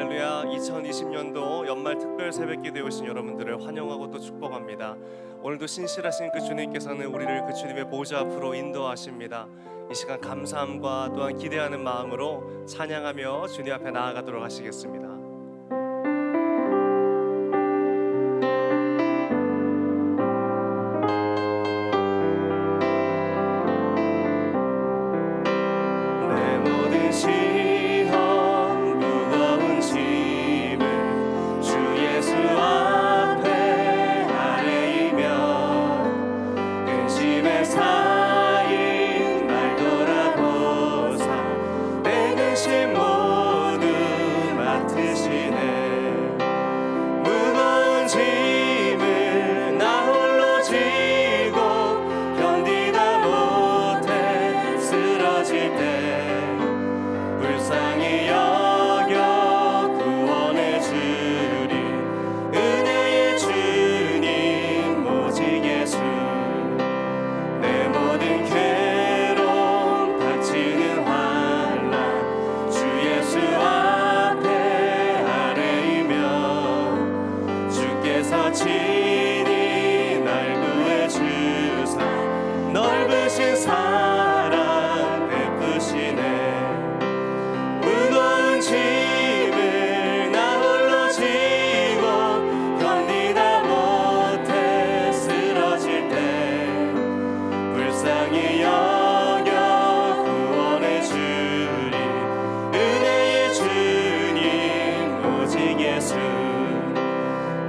할렐루야. 2020년도 연말 특별 새벽기도에 오신 여러분들을 환영하고 또 축복합니다. 오늘도 신실하신 그 주님께서는 우리를 그 주님의 보좌 앞으로 인도하십니다. 이 시간 감사함과 또한 기대하는 마음으로 찬양하며 주님 앞에 나아가도록 하시겠습니다.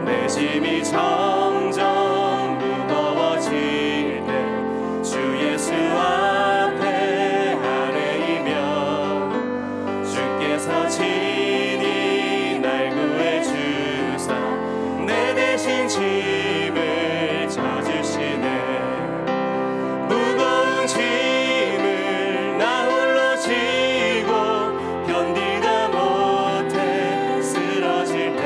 내 짐이 점점 무거워질 때 주 예수 앞에 아뢰이며 주께서 친히 날 구해 주사 내 대신 짐을 져주시네. 무거운 짐을 나 홀로 지고 견디다 못해 쓰러질 때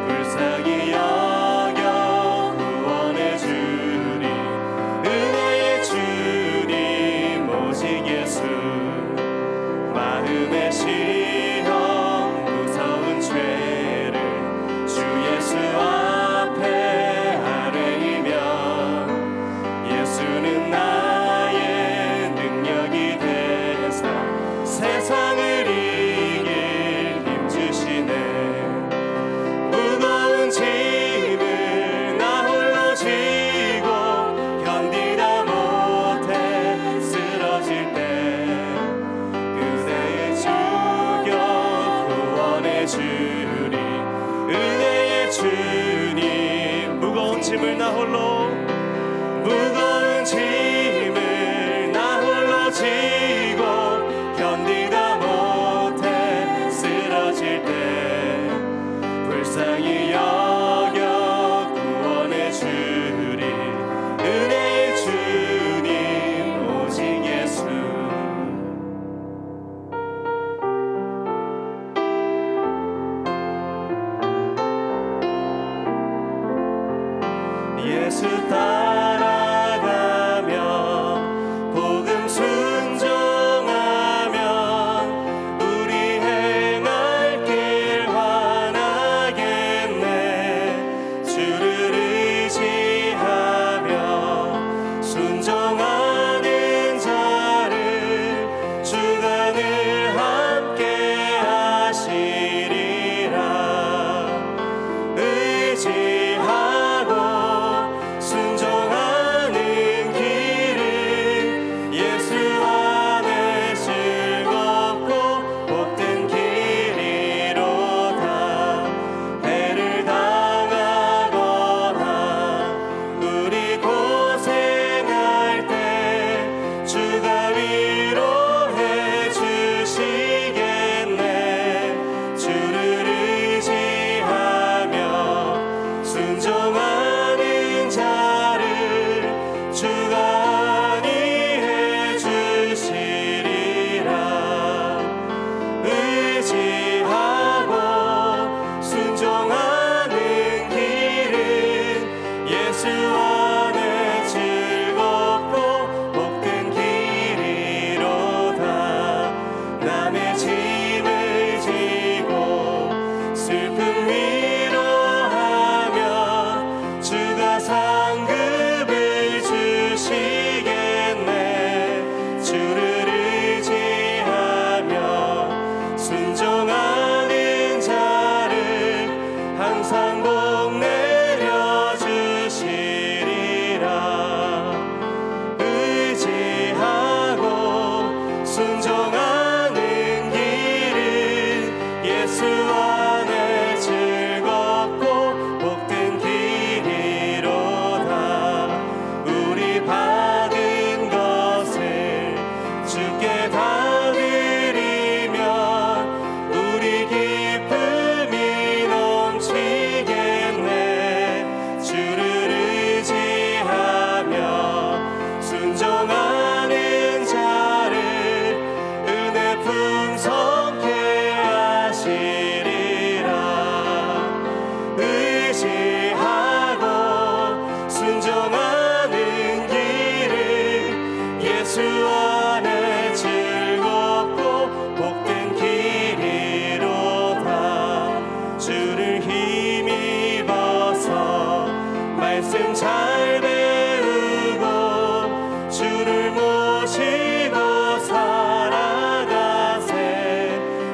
불쌍히 여겨 구원해 주리. 은혜의 주님 오직 예수. 마음의 시험 무서운 죄를 주 예수 앞에 아뢰이며 예수는 나의 능력이 되사 세상을 이길 힘 주시네. 무거운 짐을 나 홀로 지고 견디다 못해 쓰러질 때 그대의 주여 구원해 주리. 은혜의 주님. 무거운 짐을 나 홀로 지고 견디다 못해 쓰러질 때 불쌍히 여겨 구원해 주리. 은혜의 주님 오직 예수. 예수 따라가며 복음 순종하면 우리 행할 길 환하겠네. 주를 의지하며 순종하는 자를 주가 늘 함께 하시리라. 의지하고 순종 복 내려주시리라. 의지하고 순종하는 길은 예수 안에 즐겁고 복된 길이로다. 우리 받은 것을 주께 다 드리면 우리 기쁨이 넘치겠네. 주를 의지하며 순종하는 자를 은혜 풍성케 하시리라. 의지하고 순종하는 길은 예수 안에 즐겁고 복된 길이로다. 주를 힘입어서 말씀 잘 배우고 주를 모시고 살아가세.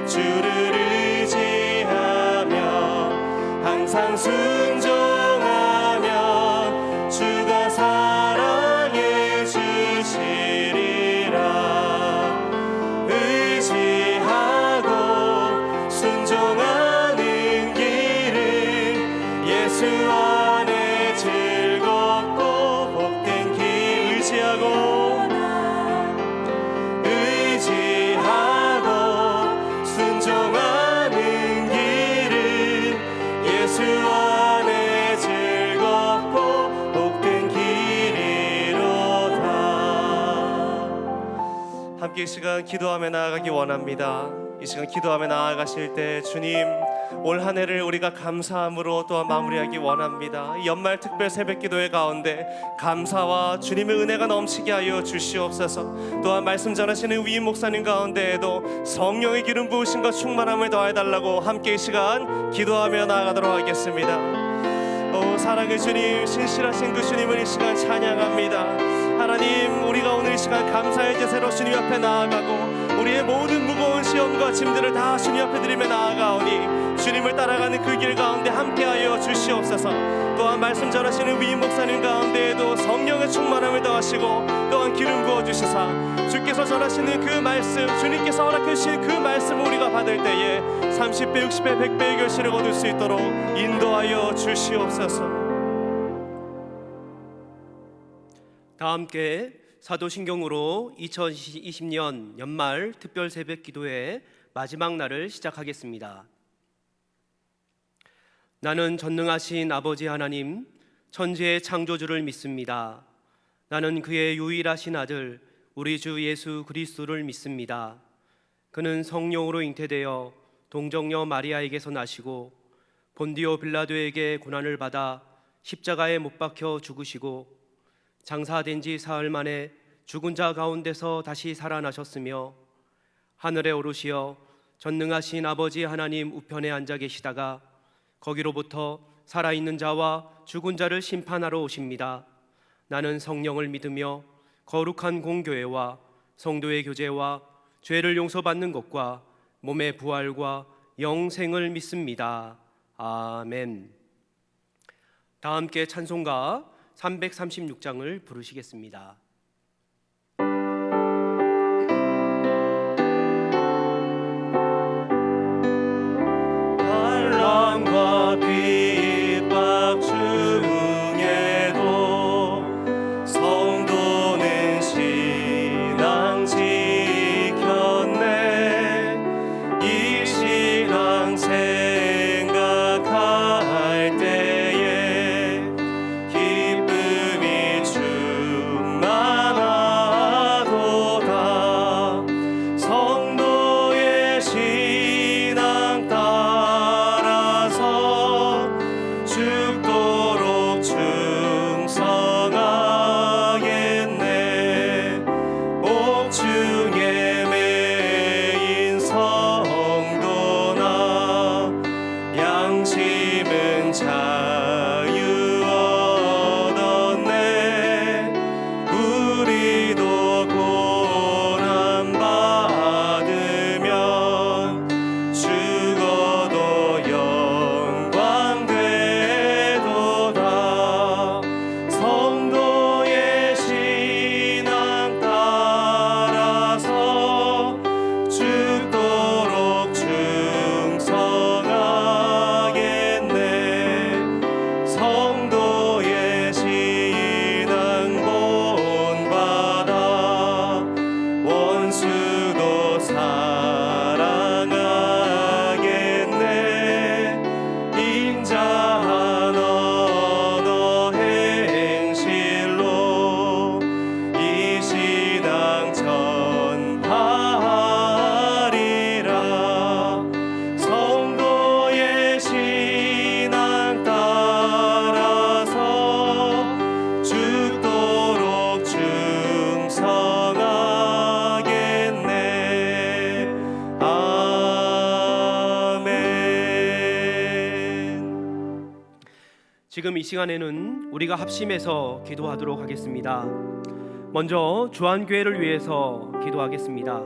주를 의지하며 항상 순종하면 주가 사랑해 주시리라. 의지하고 순종하는 길은 예수 안에 즐겁고 복된 길. 의지하고 순종하는 길은 예수 안에 즐겁고 복된 길이로다. 함께 이 시간 기도하며 나아가기 원합니다. 이 시간 기도하며 나아가실 때 주님, 올 한 해를 우리가 감사함으로 또한 마무리하기 원합니다. 이 연말 특별 새벽 기도회 가운데 감사와 주님의 은혜가 넘치게 하여 주시옵소서. 또한 말씀 전하시는 위임 목사님 가운데에도 성령의 기름 부으심과 충만함을 더해달라고 함께 이 시간 기도하며 나아가도록 하겠습니다. 오 사랑의 주님, 신실하신 그 주님을 이 시간 찬양합니다. 하나님, 우리가 오늘 이 시간 감사의 제사로 주님 앞에 나아가고 우리의 모든 무거운 시험과 짐들을 다 주님 앞에 드리며 나아가오니 주님을 따라가는 그 길 가운데 함께하여 주시옵소서. 또한 말씀 전하시는 위임 목사님 가운데에도 성령의 충만함을 더하시고 또한 기름 부어주시사 주께서 전하시는 그 말씀, 주님께서 허락해 주신 그 말씀을 우리가 받을 때에 30배, 60배, 100배의 결실을 얻을 수 있도록 인도하여 주시옵소서. 다 함께 사도신경으로 2020년 연말 특별 새벽 기도회 마지막 날을 시작하겠습니다. 나는 전능하신 아버지 하나님, 천지의 창조주를 믿습니다. 나는 그의 유일하신 아들 우리 주 예수 그리스도를 믿습니다. 그는 성령으로 잉태되어 동정녀 마리아에게서 나시고 본디오 빌라도에게 고난을 받아 십자가에 못 박혀 죽으시고 장사된 지 사흘 만에 죽은 자 가운데서 다시 살아나셨으며 하늘에 오르시어 전능하신 아버지 하나님 우편에 앉아 계시다가 거기로부터 살아있는 자와 죽은 자를 심판하러 오십니다. 나는 성령을 믿으며 거룩한 공교회와 성도의 교제와 죄를 용서받는 것과 몸의 부활과 영생을 믿습니다. 아멘. 다 함께 찬송가 336장을 부르시겠습니다. 바람과 핍박 중에도 성도는 신앙 지켰네. 이 신앙 생각할 때에 기쁨이 충만 지금 이 시간에는 우리가 합심해서 기도하도록 하겠습니다. 먼저 주한교회를 위해서 기도하겠습니다.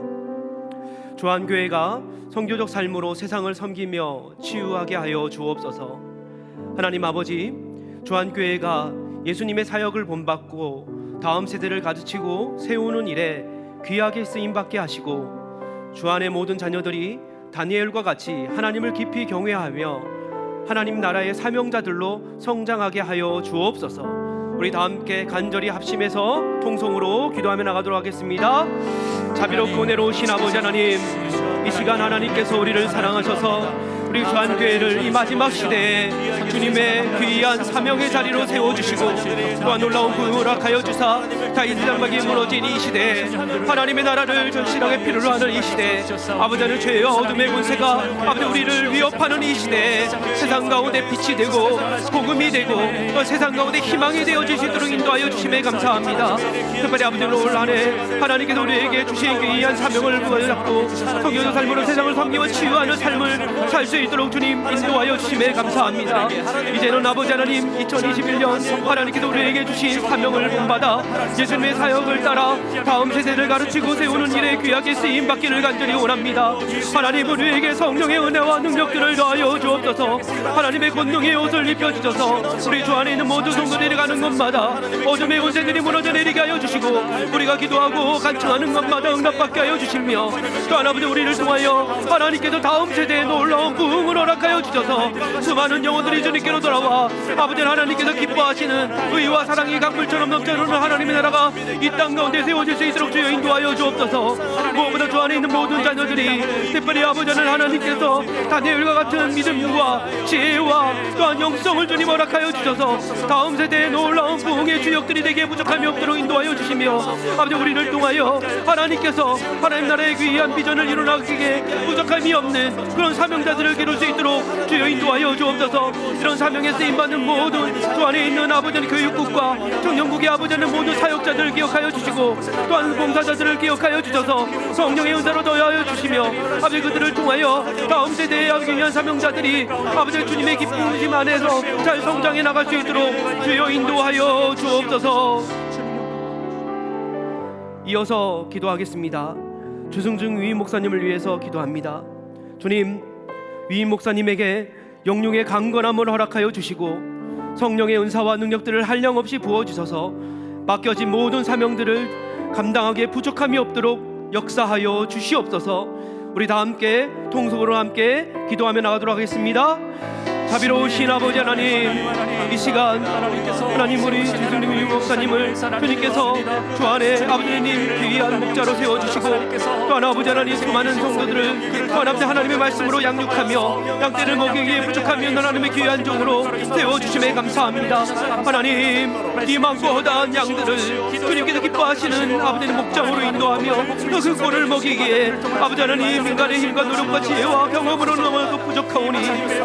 주한교회가 선교적 삶으로 세상을 섬기며 치유하게 하여 주옵소서. 하나님 아버지, 주한교회가 예수님의 사역을 본받고 다음 세대를 가르치고 세우는 일에 귀하게 쓰임받게 하시고 주안의 모든 자녀들이 다니엘과 같이 하나님을 깊이 경외하며 하나님 나라의 사명자들로 성장하게 하여 주옵소서. 우리 다 함께 간절히 합심해서 통성으로 기도하며 나가도록 하겠습니다. 자비롭고 은혜로우신 아버지 하나님, 이 시간 하나님께서 우리를 사랑하셔서 우리 주한교회를 이 마지막 시대에 주님의 귀한 사명의 자리로 세워주시고 또한 놀라운 부흥을 허락하여 주사 다윗 장막이 무너진 이 시대에 하나님의 나라를 전실하게 필요로 하는 이 시대에 아버지 하나님 죄와 어둠의 권세가 아버지 우리를 위협하는 이 시대에 세상 가운데 빛이 되고 복음이 되고 또 세상 가운데 희망이 되어질 수 있도록 인도하여 주심에 감사합니다. 특별히 아버지 올 한해 하나님께서 우리에게 주신 귀한 사명을 부여잡고 성교적 삶으로 세상을 섬기며 치유하는 삶을 살 수 있도록 주님 인도하여 주심에 감사합니다. 이제는 아버지 하나님 2021년 하나님께서 우리에게 주신 사명을 본받아 예수님의 사역을 따라 다음 세대를 가르치고 세우는 일에 귀하게 쓰임받기를 간절히 원합니다. 하나님 우리에게 성령의 은혜와 능력들을 더하여 주옵소서. 하나님의 권능의 옷을 입혀주셔서 우리 주 안에 있는 모든 성도들이 가는 곳마다 어둠의 권세들이 무너져 내리게 하여 주시고 우리가 기도하고 간청하는 것마다 응답받게 하여 주시며 또한 아버지 우리를 통하여 하나님께서 다음 세대에 놀라운 부흥을 허락하여 주셔서 수많은 영혼들이 주님께로 돌아와 아버지 하나님께서 기뻐하시는 의와 사랑이 강물처럼 넘쳐흐르는 하나님의 나라가 이 땅 가운데 세워질 수 있도록 주여 인도하여 주옵소서. 무엇보다 주 안에 있는 모든 자녀들이 특별히 아버지는 하나님께서 다니엘과 같은 믿음과 지혜와 또한 영성을 주님 허락하여 주셔서 다음 세대의 놀라운 부흥의 주역들이 되게 부족함이 없도록 인도하여 주시며 아버지 우리를 통하여 하나님께서 하나님 나라의 귀한 비전을 이루나가기에 부족함이 없는 그런 사명자들을 기를 수 있도록 주여 인도하여 주옵소서. 이런 사명에 쓰임받는 모든 주 안에 있는 아버지는 교육국과 청년국의 아버지는 모든 사역자들을 기억하여 주시고 또한 봉사자들을 기억하여 주셔서 성령의 은사로 더하여 주시며 아버지 그들을 통하여 다음 세대의 귀한 사명자들이 아버지 주님의 기쁨 안에서 잘 성장해 나갈 수 있도록 주여 인도하여 주옵소서. 이어서 기도하겠습니다. 주승중 위임 목사님을 위해서 기도합니다. 주님, 위임 목사님에게 영육의 강건함을 허락하여 주시고 성령의 은사와 능력들을 한량없이 부어주셔서 맡겨진 모든 사명들을 감당하기에 부족함이 없도록 역사하여 주시옵소서. 우리 다 함께 통성으로 함께 기도하며 나가도록 하겠습니다. 자비로우신 아버지 하나님, 이 시간 하나님 우리 주승림 목사님을 주님께서 주 안에 아버지님 귀한 목자로 세워주시고 또한 아버지 하나님 수많은 성도들을 또한 아버지 하나님의 말씀으로 양육하며 양떼를 먹이기에 부족하며 하나님의 귀한 종으로 세워주심에 감사합니다. 하나님 이 많고 허다한 양들을 주님께서 기뻐하시는 아버지의 목장으로 인도하며 또 그 꼴을 먹이기에 아버지 하나님 인간의 힘과 노력과 지혜와 경험으로 너무도 부족하오니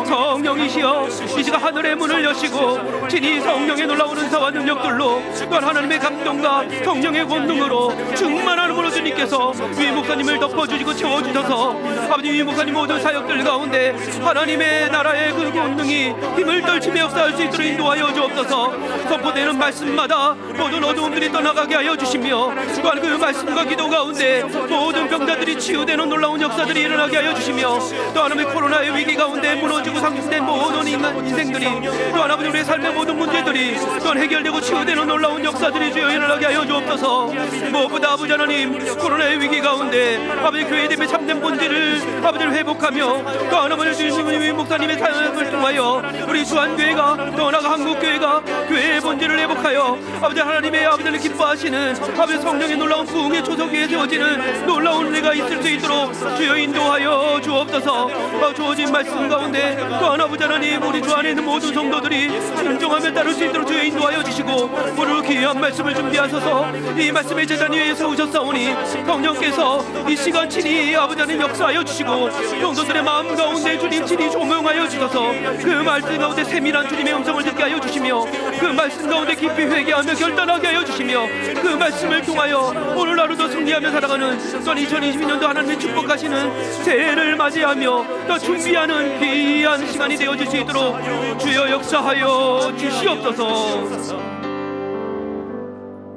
성령이시여 이 시간 하늘의 문을 여시고 친히 성령의 놀라운 은사와 능력들로 또한 하나님의 감동과 성령의 권능으로 충만함으로 주님께서 위 목사님을 덮어주시고 채워주셔서 아버지 위 목사님 모든 사역들 가운데 하나님의 나라의 그 권능이 힘을 떨치며 역사할 수 있도록 인도하여 주옵소서. 선포되는 말씀마다 모든 어두움들이 떠나가게 하여 주시며 또한 그 말씀과 기도 가운데 모든 병자들이 치유되는 놀라운 역사들이 일어나게 하여 주시며 또 하나님의 코로나의 위기 가운데 무너지고 상실된 모든 인생들이 또한 아버지 우리의 삶의 모든 문제들이 또한 해결되고 치유되는 놀라운 역사들이 주여 일어나게 하여 주옵소서. 무엇보다 아버지 하나님 코로나의 위기 가운데 아버지 교회 대비 참된 본질을 아버지를 회복하며 또 하나님의 주님 목사님의 사역을 통하여 우리 주한교회가 또 나아가 한국교회가 교회의 본질을 회복하여 아버지 하나님의 아버지를 기뻐하시는 아버지 성령의 놀라운 부흥의 초석 위에 세워지는 놀라운 은혜가 있을 수 있도록 주여 인도하여 주옵소서. 주어진 말씀 가운데 또 하나 아버지 하나님 우리 주 안에 있는 모든 성도들이 순종하며 따를 수 있도록 주여 인도하여 주시고 오늘 귀한 말씀을 준비하셔서 이 말씀의 제단 위에 세우셨사오니 성령께서 이 시간 친히 아버지 하나님 역사하여 주시고 성도들의 마음 가운데 주님 친히 조명하여 주셔서 그 말씀 가운데 세밀한 주님의 음성을 듣게 하여 주시며 그 말씀 가운데 깊이 회개하며 결단하게 하여 주시며 그 말씀을 통하여 오늘 하루도 승리하며 살아가는 또한 2022년도 하나님의 축복하시는 새해를 맞이하며 더 준비하는 귀한 시간이 되어질 수 있도록 주여 역사하여 주시옵소서.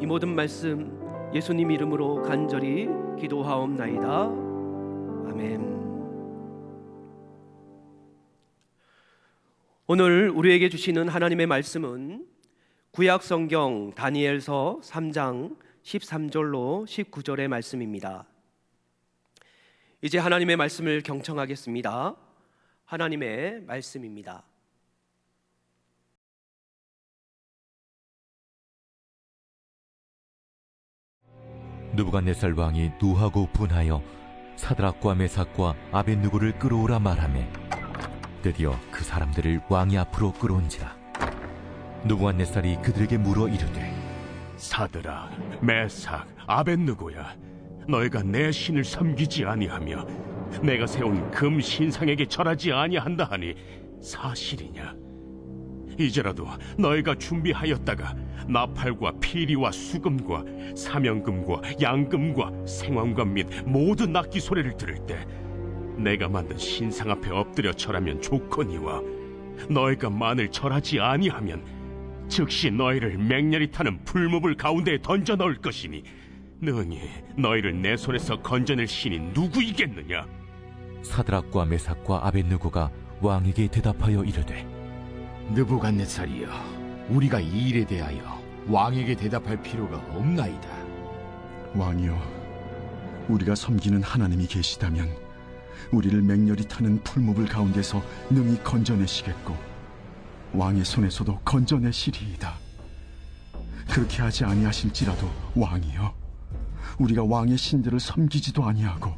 이 모든 말씀 예수님 이름으로 간절히 기도하옵나이다. 아멘. 오늘 우리에게 주시는 하나님의 말씀은 구약 성경 다니엘서 3장 13절로 19절의 말씀입니다. 이제 하나님의 말씀을 경청하겠습니다. 하나님의 말씀입니다. 느부갓네살 왕이 노하고 분하여 사드락과 메삭과 아벳느고를 끌어오라 말하매 드디어 그 사람들을 왕이 앞으로 끌어온지라. 느부갓네살이 그들에게 물어 이르되 사드락, 메삭, 아벳느고야, 너희가 내 신을 섬기지 아니하며 내가 세운 금 신상에게 절하지 아니한다 하니 사실이냐? 이제라도 너희가 준비하였다가 나팔과 피리와 수금과 사명금과 양금과 생황금 및 모든 악기 소리를 들을 때 내가 만든 신상 앞에 엎드려 절하면 좋거니와 너희가 만일 절하지 아니하면 즉시 너희를 맹렬히 타는 풀무불 가운데에 던져 넣을 것이니 능히 너희를 내 손에서 건져낼 신이 누구이겠느냐? 사드락과 메삭과 아벳느고가 왕에게 대답하여 이르되 느부갓네살이여, 우리가 이 일에 대하여 왕에게 대답할 필요가 없나이다. 왕이여, 우리가 섬기는 하나님이 계시다면 우리를 맹렬히 타는 풀무불 가운데서 능히 건져내시겠고 왕의 손에서도 건져내시리이다. 그렇게 하지 아니하실지라도 왕이여, 우리가 왕의 신들을 섬기지도 아니하고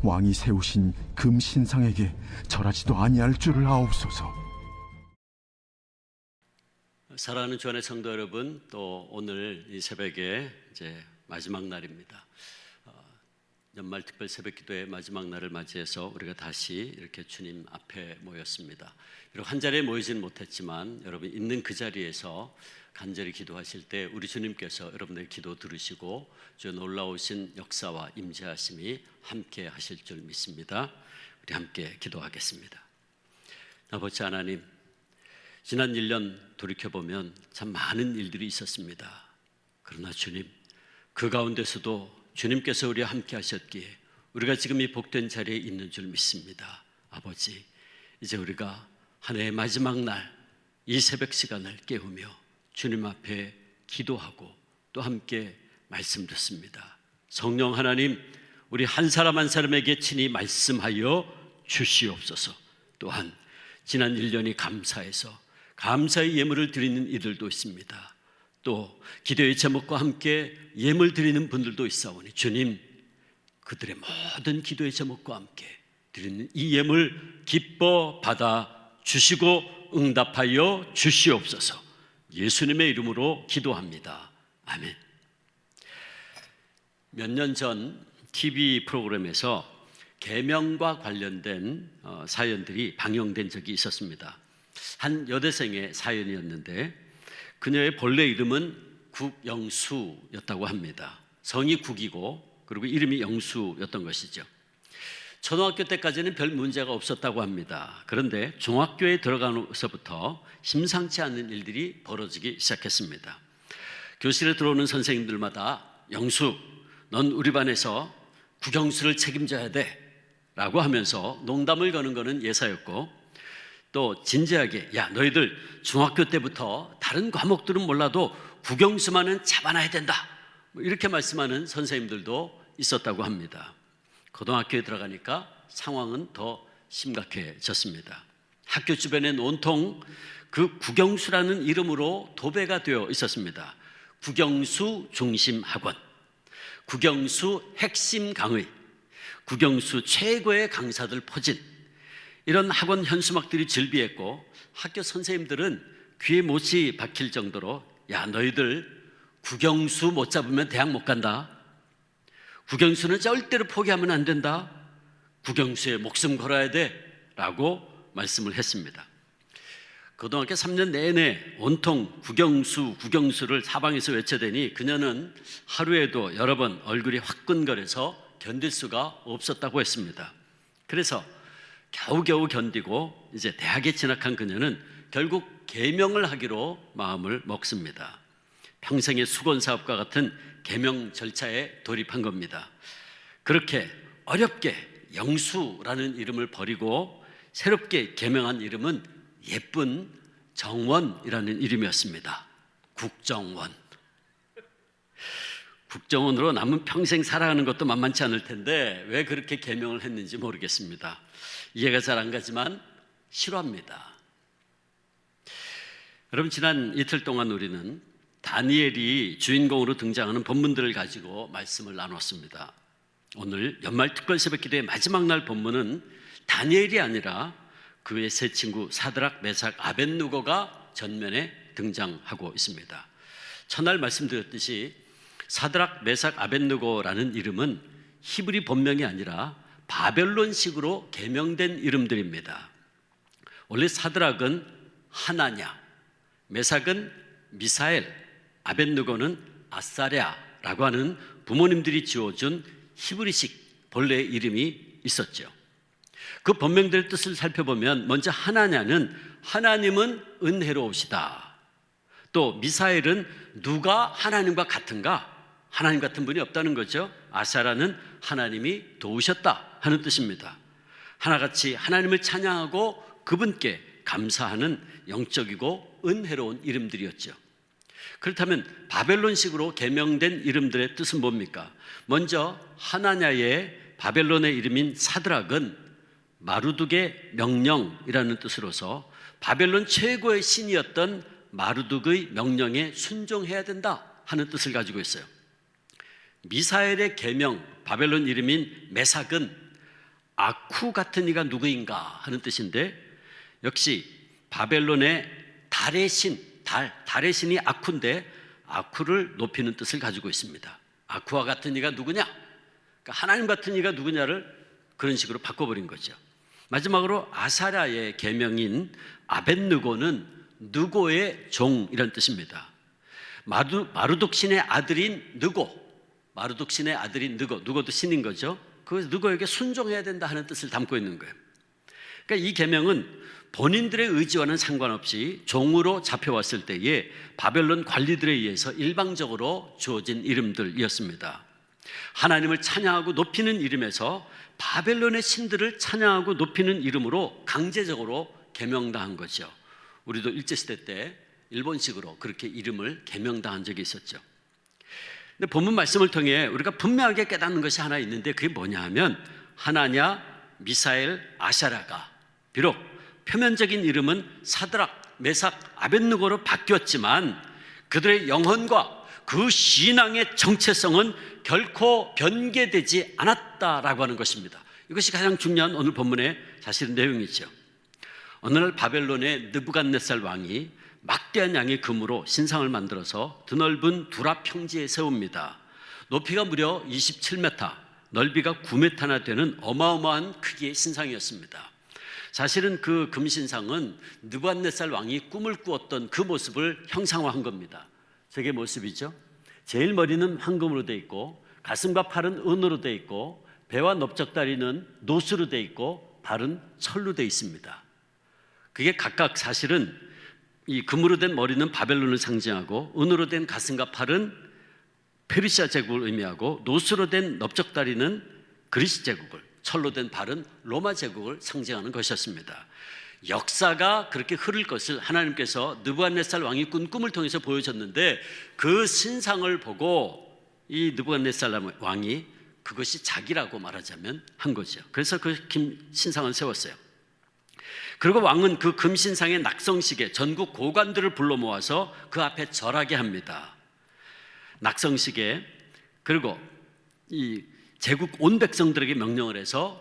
왕이 세우신 금 신상에게 절하지도 아니할 줄을 아옵소서. 사랑하는 주안의 성도 여러분, 또 오늘 이 새벽에 이제 마지막 날입니다. 연말 특별 새벽 기도의 마지막 날을 맞이해서 우리가 다시 이렇게 주님 앞에 모였습니다. 비록 한 자리에 모이지는 못했지만 여러분 있는 그 자리에서 간절히 기도하실 때 우리 주님께서 여러분의 기도 들으시고 주의 놀라우신 역사와 임재하심이 함께 하실 줄 믿습니다. 우리 함께 기도하겠습니다. 아버지 하나님, 지난 1년 돌이켜보면 참 많은 일들이 있었습니다. 그러나 주님, 그 가운데서도 주님께서 우리와 함께 하셨기에 우리가 지금 이 복된 자리에 있는 줄 믿습니다. 아버지, 이제 우리가 한 해의 마지막 날 이 새벽 시간을 깨우며 주님 앞에 기도하고 또 함께 말씀 듣습니다. 성령 하나님, 우리 한 사람 한 사람에게 친히 말씀하여 주시옵소서. 또한 지난 1년이 감사해서 감사의 예물을 드리는 이들도 있습니다. 또 기도의 제목과 함께 예물 드리는 분들도 있사오니 주님, 그들의 모든 기도의 제목과 함께 드리는 이 예물 기뻐 받아 주시고 응답하여 주시옵소서. 예수님의 이름으로 기도합니다. 아멘. 몇 년 전 TV 프로그램에서 계명과 관련된 사연들이 방영된 적이 있었습니다. 한 여대생의 사연이었는데 그녀의 본래 이름은 국영수였다고 합니다. 성이 국이고 그리고 이름이 영수였던 것이죠. 초등학교 때까지는 별 문제가 없었다고 합니다. 그런데 중학교에 들어가서부터 심상치 않은 일들이 벌어지기 시작했습니다. 교실에 들어오는 선생님들마다 영수, 넌 우리 반에서 국영수를 책임져야 돼 라고 하면서 농담을 거는 것은 예사였고, 또 진지하게 야, 너희들 중학교 때부터 다른 과목들은 몰라도 국영수만은 잡아놔야 된다, 이렇게 말씀하는 선생님들도 있었다고 합니다. 고등학교에 들어가니까 상황은 더 심각해졌습니다. 학교 주변엔 온통 그 국영수라는 이름으로 도배가 되어 있었습니다. 국영수 중심 학원, 국영수 핵심 강의, 국영수 최고의 강사들 포진, 이런 학원 현수막들이 즐비했고 학교 선생님들은 귀에 못이 박힐 정도로 야, 너희들 국영수 못 잡으면 대학 못 간다, 국영수는 절대로 포기하면 안 된다, 국영수에 목숨 걸어야 돼 라고 말씀을 했습니다. 고등학교 3년 내내 온통 국영수를 사방에서 외쳐대니 그녀는 하루에도 여러 번 얼굴이 화끈거려서 견딜 수가 없었다고 했습니다. 그래서 겨우겨우 견디고 이제 대학에 진학한 그녀는 결국 계명을 하기로 마음을 먹습니다. 평생의 수건사업과 같은 계명 절차에 돌입한 겁니다. 그렇게 어렵게 영수라는 이름을 버리고 새롭게 계명한 이름은 예쁜 정원이라는 이름이었습니다. 국정원. 국정원으로 남은 평생 살아가는 것도 만만치 않을 텐데 왜 그렇게 계명을 했는지 모르겠습니다. 이해가 잘 안 가지만 싫어합니다. 여러분, 지난 이틀 동안 우리는 다니엘이 주인공으로 등장하는 본문들을 가지고 말씀을 나눴습니다. 오늘 연말 특별 새벽 기도의 마지막 날 본문은 다니엘이 아니라 그의 세 친구 사드락, 메삭, 아벳느고가 전면에 등장하고 있습니다. 첫날 말씀드렸듯이 사드락, 메삭, 아벳느고라는 이름은 히브리 본명이 아니라 바벨론식으로 개명된 이름들입니다. 원래 사드락은 하나냐, 메삭은 미사엘, 아벳느고는 아사랴라고 하는 부모님들이 지어준 히브리식 본래의 이름이 있었죠. 그 본명들의 뜻을 살펴보면 먼저 하나냐는 하나님은 은혜로우시다. 또 미사엘은 누가 하나님과 같은가? 하나님 같은 분이 없다는 거죠. 아사라는 하나님이 도우셨다 하는 뜻입니다. 하나같이 하나님을 찬양하고 그분께 감사하는 영적이고 은혜로운 이름들이었죠. 그렇다면 바벨론식으로 개명된 이름들의 뜻은 뭡니까? 먼저 하나냐의 바벨론의 이름인 사드락은 마루둑의 명령이라는 뜻으로서 바벨론 최고의 신이었던 마루둑의 명령에 순종해야 된다 하는 뜻을 가지고 있어요. 미사엘의 계명, 바벨론 이름인 메삭은 아쿠 같은 이가 누구인가 하는 뜻인데, 역시 바벨론의 달의 신, 달의 신이 아쿠인데 아쿠를 높이는 뜻을 가지고 있습니다. 아쿠와 같은 이가 누구냐? 그러니까 하나님 같은 이가 누구냐를 그런 식으로 바꿔버린 거죠. 마지막으로 아사랴의 계명인 아벳느고는 느고의 종이라는 뜻입니다. 마루둑 신의 아들인 느고, 마루둑 신의 아들인 느고도 신인 거죠. 그 느고에게 순종해야 된다 하는 뜻을 담고 있는 거예요. 그러니까 이 계명은 본인들의 의지와는 상관없이 종으로 잡혀왔을 때에 바벨론 관리들에 의해서 일방적으로 주어진 이름들이었습니다. 하나님을 찬양하고 높이는 이름에서 바벨론의 신들을 찬양하고 높이는 이름으로 강제적으로 계명당한 거죠. 우리도 일제시대 때 일본식으로 그렇게 이름을 계명당한 적이 있었죠. 근데 본문 말씀을 통해 우리가 분명하게 깨닫는 것이 하나 있는데, 그게 뭐냐 하면 하나냐, 미사엘, 아샤라가 비록 표면적인 이름은 사드락, 메삭, 아벳느고로 바뀌었지만 그들의 영혼과 그 신앙의 정체성은 결코 변개되지 않았다라고 하는 것입니다. 이것이 가장 중요한 오늘 본문의 사실은 내용이죠. 어느 날 바벨론의 느부갓네살 왕이 막대한 양의 금으로 신상을 만들어서 드넓은 두라 평지에 세웁니다. 높이가 무려 27m, 넓이가 9m나 되는 어마어마한 크기의 신상이었습니다. 사실은 그 금신상은 느부갓네살 왕이 꿈을 꾸었던 그 모습을 형상화한 겁니다. 저게 모습이죠. 제일 머리는 황금으로 돼 있고, 가슴과 팔은 은으로 돼 있고, 배와 넓적다리는 노수로 돼 있고, 발은 철로 돼 있습니다. 그게 각각 사실은 이 금으로 된 머리는 바벨론을 상징하고, 은으로 된 가슴과 팔은 페르시아 제국을 의미하고, 노수로 된 넓적다리는 그리스 제국을, 철로 된 발은 로마 제국을 상징하는 것이었습니다. 역사가 그렇게 흐를 것을 하나님께서 느부갓네살 왕이 꾼 꿈을 통해서 보여줬는데, 그 신상을 보고 이 느부갓네살 왕이 그것이 자기라고 말하자면 한 거죠. 그래서 그 신상을 세웠어요. 그리고 왕은 그 금신상의 낙성식에 전국 고관들을 불러 모아서 그 앞에 절하게 합니다. 낙성식에, 그리고 이 제국 온 백성들에게 명령을 해서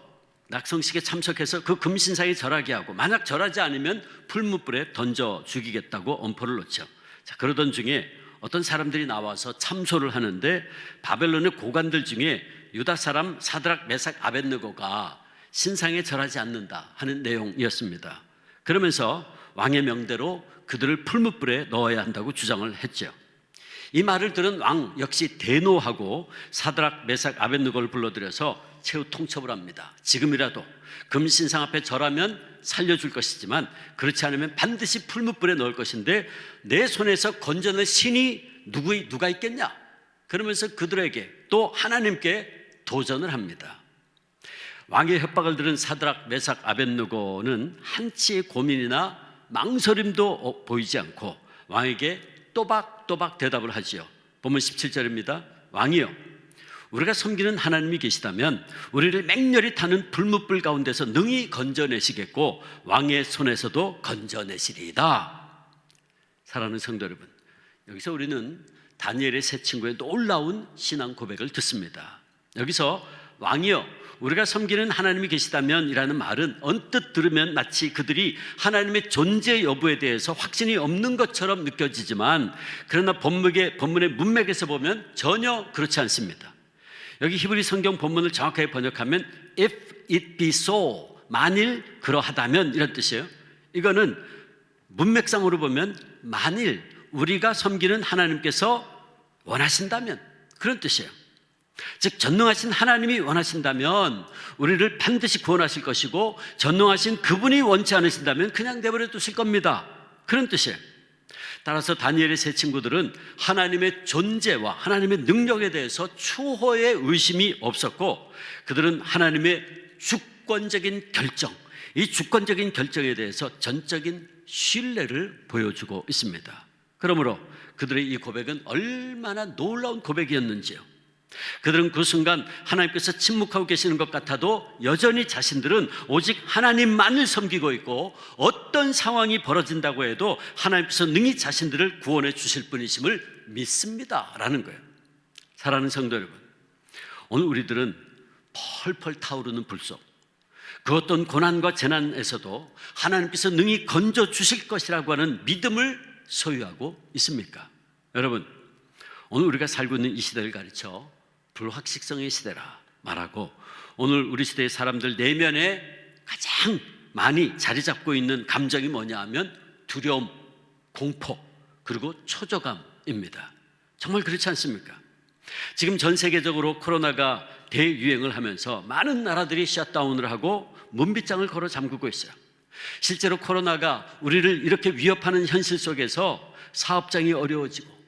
낙성식에 참석해서 그 금신상에 절하게 하고, 만약 절하지 않으면 풀무불에 던져 죽이겠다고 엄포를 놓죠. 자, 그러던 중에 어떤 사람들이 나와서 참소를 하는데, 바벨론의 고관들 중에 유다 사람 사드락, 메삭, 아벳느고가 신상에 절하지 않는다 하는 내용이었습니다. 그러면서 왕의 명대로 그들을 풀무불에 넣어야 한다고 주장을 했죠. 이 말을 들은 왕 역시 대노하고 사드락, 메삭, 아벳느고를 불러들여서 최후 통첩을 합니다. 지금이라도 금신상 앞에 절하면 살려줄 것이지만 그렇지 않으면 반드시 풀무불에 넣을 것인데 내 손에서 건져낼 신이 누가 있겠냐? 그러면서 그들에게 또 하나님께 도전을 합니다. 왕의 협박을 들은 사드락, 메삭, 아벳느고는 한치의 고민이나 망설임도 보이지 않고 왕에게 또박또박 대답을 하지요. 본문 17절입니다. 왕이여, 우리가 섬기는 하나님이 계시다면 우리를 맹렬히 타는 불뭇불 가운데서 능히 건져내시겠고 왕의 손에서도 건져내시리이다. 사랑하는 성도 여러분, 여기서 우리는 다니엘의 세 친구의 놀라운 신앙 고백을 듣습니다. 여기서 왕이여, 우리가 섬기는 하나님이 계시다면 이라는 말은 언뜻 들으면 마치 그들이 하나님의 존재 여부에 대해서 확신이 없는 것처럼 느껴지지만 그러나 본문의 문맥에서 보면 전혀 그렇지 않습니다. 여기 히브리 성경 본문을 정확하게 번역하면 if it be so, 만일 그러하다면 이런 뜻이에요. 이거는 문맥상으로 보면 만일 우리가 섬기는 하나님께서 원하신다면 그런 뜻이에요. 즉 전능하신 하나님이 원하신다면 우리를 반드시 구원하실 것이고 전능하신 그분이 원치 않으신다면 그냥 내버려 두실 겁니다. 그런 뜻이에요. 따라서 다니엘의 세 친구들은 하나님의 존재와 하나님의 능력에 대해서 추호의 의심이 없었고 그들은 하나님의 주권적인 결정, 이 주권적인 결정에 대해서 전적인 신뢰를 보여주고 있습니다. 그러므로 그들의 이 고백은 얼마나 놀라운 고백이었는지요. 그들은 그 순간 하나님께서 침묵하고 계시는 것 같아도 여전히 자신들은 오직 하나님만을 섬기고 있고 어떤 상황이 벌어진다고 해도 하나님께서 능히 자신들을 구원해 주실 분이심을 믿습니다 라는 거예요. 사랑하는 성도 여러분, 오늘 우리들은 펄펄 타오르는 불 속 그 어떤 고난과 재난에서도 하나님께서 능히 건져 주실 것이라고 하는 믿음을 소유하고 있습니까? 여러분, 오늘 우리가 살고 있는 이 시대를 가르쳐 불확실성의 시대라 말하고 오늘 우리 시대의 사람들 내면에 가장 많이 자리 잡고 있는 감정이 뭐냐 하면 두려움, 공포, 그리고 초조감입니다. 정말 그렇지 않습니까? 지금 전 세계적으로 코로나가 대유행을 하면서 많은 나라들이 셧다운을 하고 문빗장을 걸어 잠그고 있어요. 실제로 코로나가 우리를 이렇게 위협하는 현실 속에서 사업장이 어려워지고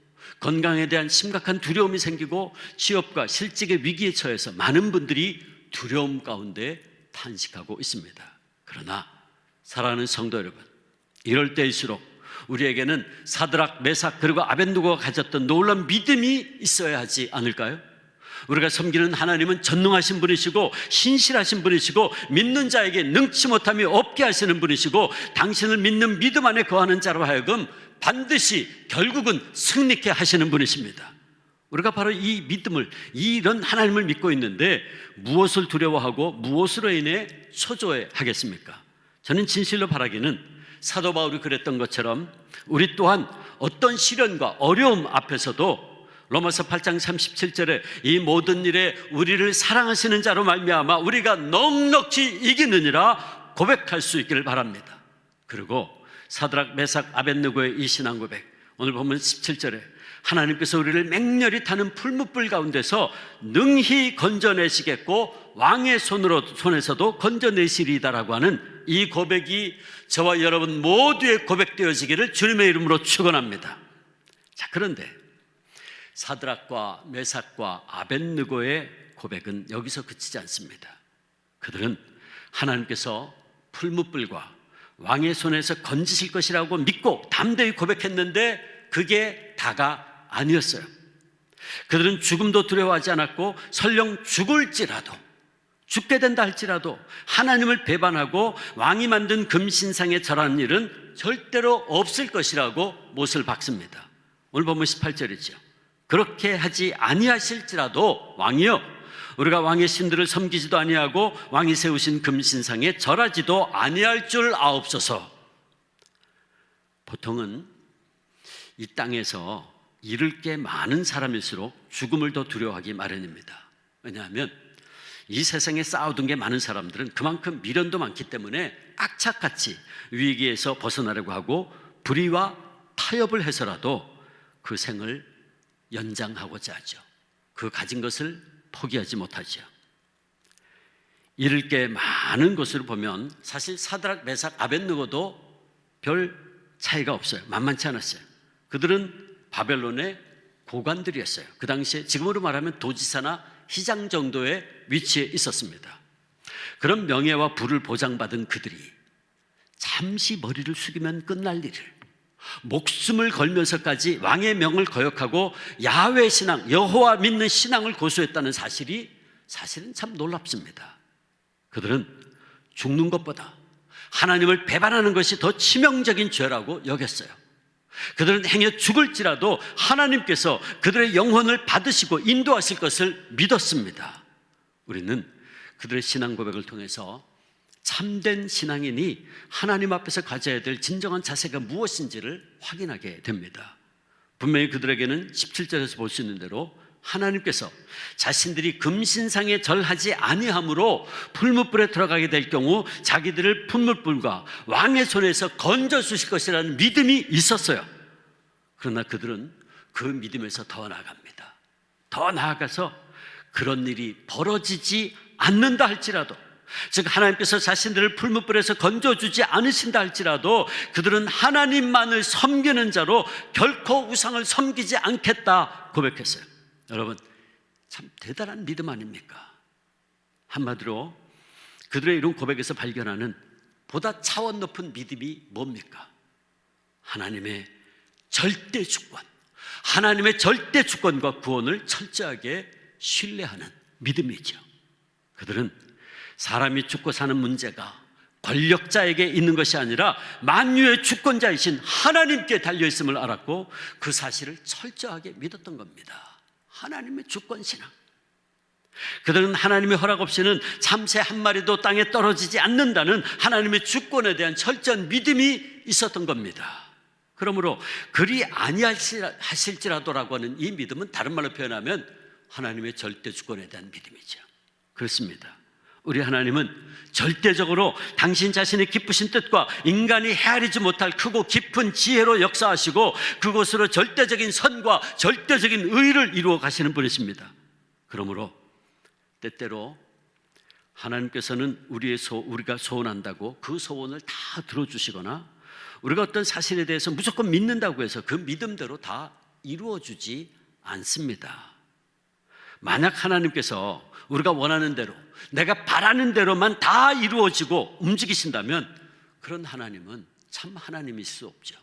건강에 대한 심각한 두려움이 생기고 취업과 실직의 위기에 처해서 많은 분들이 두려움 가운데 탄식하고 있습니다. 그러나 사랑하는 성도 여러분, 이럴 때일수록 우리에게는 사드락, 메삭 그리고 아벳느고가 가졌던 놀라운 믿음이 있어야 하지 않을까요? 우리가 섬기는 하나님은 전능하신 분이시고 신실하신 분이시고 믿는 자에게 능치 못함이 없게 하시는 분이시고 당신을 믿는 믿음 안에 거하는 자로 하여금 반드시 결국은 승리케 하시는 분이십니다. 우리가 바로 이 믿음을, 이런 하나님을 믿고 있는데 무엇을 두려워하고 무엇으로 인해 초조해 하겠습니까? 저는 진실로 바라기는 사도 바울이 그랬던 것처럼 우리 또한 어떤 시련과 어려움 앞에서도 로마서 8장 37절에 이 모든 일에 우리를 사랑하시는 자로 말미암아 우리가 넉넉히 이기느니라 고백할 수 있기를 바랍니다. 그리고 사드락, 메삭, 아벳느고의 이 신앙 고백, 오늘 보면 17절에 하나님께서 우리를 맹렬히 타는 풀무불 가운데서 능히 건져내시겠고 왕의 손에서도 건져내시리다라고 하는 이 고백이 저와 여러분 모두의 고백되어지기를 주님의 이름으로 축원합니다. 자, 그런데 사드락과 메삭과 아벳느고의 고백은 여기서 그치지 않습니다. 그들은 하나님께서 풀무불과 왕의 손에서 건지실 것이라고 믿고 담대히 고백했는데 그게 다가 아니었어요. 그들은 죽음도 두려워하지 않았고 설령 죽게 된다 할지라도 하나님을 배반하고 왕이 만든 금신상에 절하는 일은 절대로 없을 것이라고 못을 박습니다. 오늘 보면 18절이죠. 그렇게 하지 아니하실지라도 왕이여, 우리가 왕의 신들을 섬기지도 아니하고 왕이 세우신 금신상에 절하지도 아니할 줄 아옵소서. 보통은 이 땅에서 잃을 게 많은 사람일수록 죽음을 더 두려워하기 마련입니다. 왜냐하면 이 세상에 쌓아둔 게 많은 사람들은 그만큼 미련도 많기 때문에 악착같이 위기에서 벗어나려고 하고 불의와 타협을 해서라도 그 생을 연장하고자 하죠. 그 가진 것을 포기하지 못하죠. 잃을 게 많은 것으로 보면 사실 사드락, 메삭, 아벳느고도 별 차이가 없어요. 만만치 않았어요. 그들은 바벨론의 고관들이었어요. 그 당시에 지금으로 말하면 도지사나 시장 정도의 위치에 있었습니다. 그런 명예와 부를 보장받은 그들이 잠시 머리를 숙이면 끝날 일을 목숨을 걸면서까지 왕의 명을 거역하고 야훼 신앙, 여호와 믿는 신앙을 고수했다는 사실은 참 놀랍습니다. 그들은 죽는 것보다 하나님을 배반하는 것이 더 치명적인 죄라고 여겼어요. 그들은 행여 죽을지라도 하나님께서 그들의 영혼을 받으시고 인도하실 것을 믿었습니다. 우리는 그들의 신앙 고백을 통해서 참된 신앙인이 하나님 앞에서 가져야 될 진정한 자세가 무엇인지를 확인하게 됩니다. 분명히 그들에게는 17절에서 볼 수 있는 대로 하나님께서 자신들이 금신상에 절하지 아니함으로 풀무불에 들어가게 될 경우 자기들을 풀무불과 왕의 손에서 건져주실 것이라는 믿음이 있었어요. 그러나 그들은 그 믿음에서 더 나아갑니다. 더 나아가서 그런 일이 벌어지지 않는다 할지라도, 즉 하나님께서 자신들을 풀무불에서 건져주지 않으신다 할지라도 그들은 하나님만을 섬기는 자로 결코 우상을 섬기지 않겠다 고백했어요. 여러분, 참 대단한 믿음 아닙니까? 한마디로 그들의 이런 고백에서 발견하는 보다 차원 높은 믿음이 뭡니까? 하나님의 절대 주권, 하나님의 절대 주권과 구원을 철저하게 신뢰하는 믿음이죠. 그들은 사람이 죽고 사는 문제가 권력자에게 있는 것이 아니라 만유의 주권자이신 하나님께 달려있음을 알았고 그 사실을 철저하게 믿었던 겁니다. 하나님의 주권신앙. 그들은 하나님의 허락 없이는 참새 한 마리도 땅에 떨어지지 않는다는 하나님의 주권에 대한 철저한 믿음이 있었던 겁니다. 그러므로 그리 아니하실지라도라고 하는 이 믿음은 다른 말로 표현하면 하나님의 절대 주권에 대한 믿음이죠. 그렇습니다. 우리 하나님은 절대적으로 당신 자신의 기쁘신 뜻과 인간이 헤아리지 못할 크고 깊은 지혜로 역사하시고 그곳으로 절대적인 선과 절대적인 의를 이루어 가시는 분이십니다. 그러므로 때때로 하나님께서는 우리가 소원한다고 그 소원을 다 들어주시거나 우리가 어떤 사실에 대해서 무조건 믿는다고 해서 그 믿음대로 다 이루어주지 않습니다. 만약 하나님께서 우리가 원하는 대로 내가 바라는 대로만 다 이루어지고 움직이신다면 그런 하나님은 참 하나님일 수 없죠.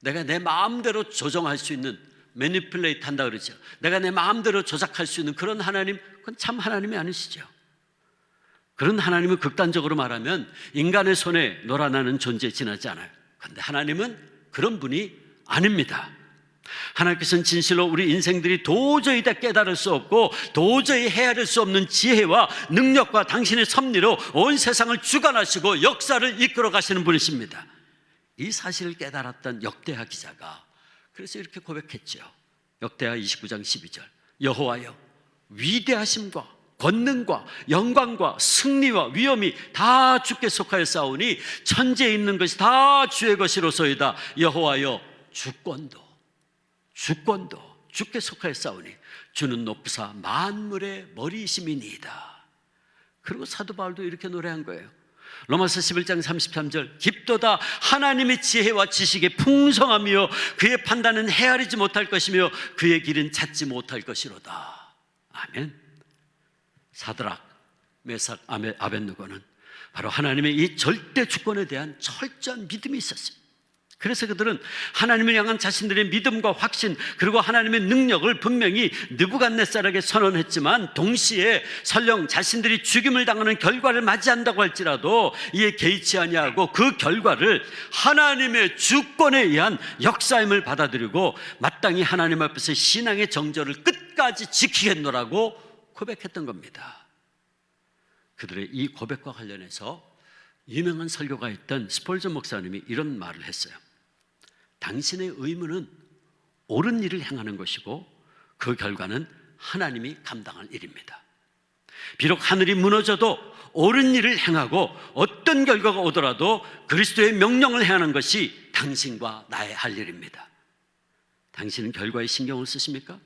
내가 내 마음대로 조정할 수 있는 매니플레이트 한다 그러죠. 내가 내 마음대로 조작할 수 있는 그런 하나님, 그건 참 하나님이 아니시죠. 그런 하나님은 극단적으로 말하면 인간의 손에 놀아나는 존재에 지나지 않아요. 그런데 하나님은 그런 분이 아닙니다. 하나님께서는 진실로 우리 인생들이 도저히 다 깨달을 수 없고 도저히 헤아릴 수 없는 지혜와 능력과 당신의 섭리로 온 세상을 주관하시고 역사를 이끌어 가시는 분이십니다. 이 사실을 깨달았던 역대하 기자가 그래서 이렇게 고백했죠. 역대하 29장 12절 여호와여 위대하심과 권능과 영광과 승리와 위엄이 다 주께 속하여 싸우니 천지에 있는 것이 다 주의 것이로소이다. 여호와여 주권도 주께 속하여 싸우니 주는 높으사 만물의 머리이심이니이다. 그리고 사도 바울도 이렇게 노래한 거예요. 로마서 11장 33절 깊도다 하나님의 지혜와 지식의 풍성함이요 그의 판단은 헤아리지 못할 것이며 그의 길은 찾지 못할 것이로다. 아멘. 사드락, 메삭, 아벳느고는 바로 하나님의 이 절대 주권에 대한 철저한 믿음이 있었어요. 그래서 그들은 하나님을 향한 자신들의 믿음과 확신 그리고 하나님의 능력을 분명히 느부갓네살에게 선언했지만 동시에 설령 자신들이 죽임을 당하는 결과를 맞이한다고 할지라도 이에 개의치 아니하고 그 결과를 하나님의 주권에 의한 역사임을 받아들이고 마땅히 하나님 앞에서 신앙의 정절을 끝까지 지키겠노라고 고백했던 겁니다. 그들의 이 고백과 관련해서 유명한 설교가 있던 스폴전 목사님이 이런 말을 했어요. 당신의 의무는 옳은 일을 행하는 것이고 그 결과는 하나님이 감당할 일입니다. 비록 하늘이 무너져도 옳은 일을 행하고 어떤 결과가 오더라도 그리스도의 명령을 행하는 것이 당신과 나의 할 일입니다. 당신은 결과에 신경을 쓰십니까?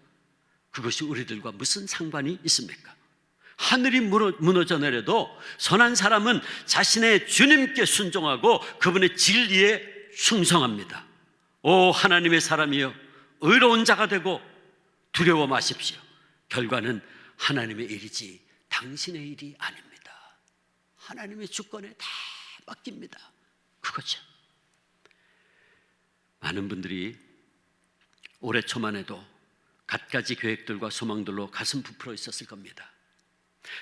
그것이 우리들과 무슨 상관이 있습니까? 하늘이 무너져 내려도 선한 사람은 자신의 주님께 순종하고 그분의 진리에 충성합니다. 오 하나님의 사람이여, 의로운 자가 되고 두려워 마십시오. 결과는 하나님의 일이지 당신의 일이 아닙니다. 하나님의 주권에 다 맡깁니다. 그거죠. 많은 분들이 올해 초만 해도 갖가지 계획들과 소망들로 가슴 부풀어 있었을 겁니다.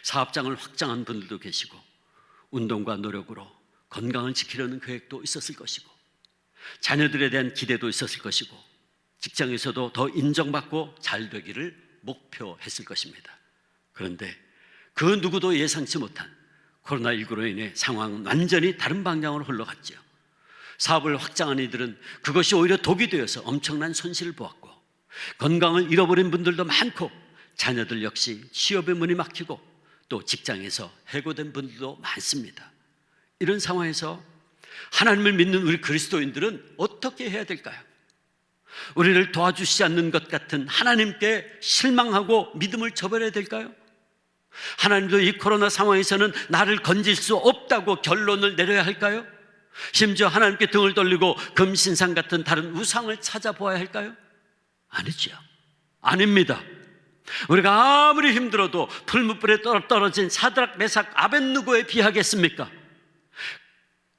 사업장을 확장한 분들도 계시고 운동과 노력으로 건강을 지키려는 계획도 있었을 것이고 자녀들에 대한 기대도 있었을 것이고 직장에서도 더 인정받고 잘 되기를 목표했을 것입니다. 그런데 그 누구도 예상치 못한 코로나19로 인해 상황은 완전히 다른 방향으로 흘러갔죠. 사업을 확장한 이들은 그것이 오히려 독이 되어서 엄청난 손실을 보았고 건강을 잃어버린 분들도 많고 자녀들 역시 취업의 문이 막히고 또 직장에서 해고된 분들도 많습니다. 이런 상황에서 하나님을 믿는 우리 그리스도인들은 어떻게 해야 될까요? 우리를 도와주시지 않는 것 같은 하나님께 실망하고 믿음을 저버려야 될까요? 하나님도 이 코로나 상황에서는 나를 건질 수 없다고 결론을 내려야 할까요? 심지어 하나님께 등을 돌리고 금신상 같은 다른 우상을 찾아보아야 할까요? 아니죠. 아닙니다. 우리가 아무리 힘들어도 풀무불에 떨어진 사드락, 메삭, 아벳느고에 비하겠습니까?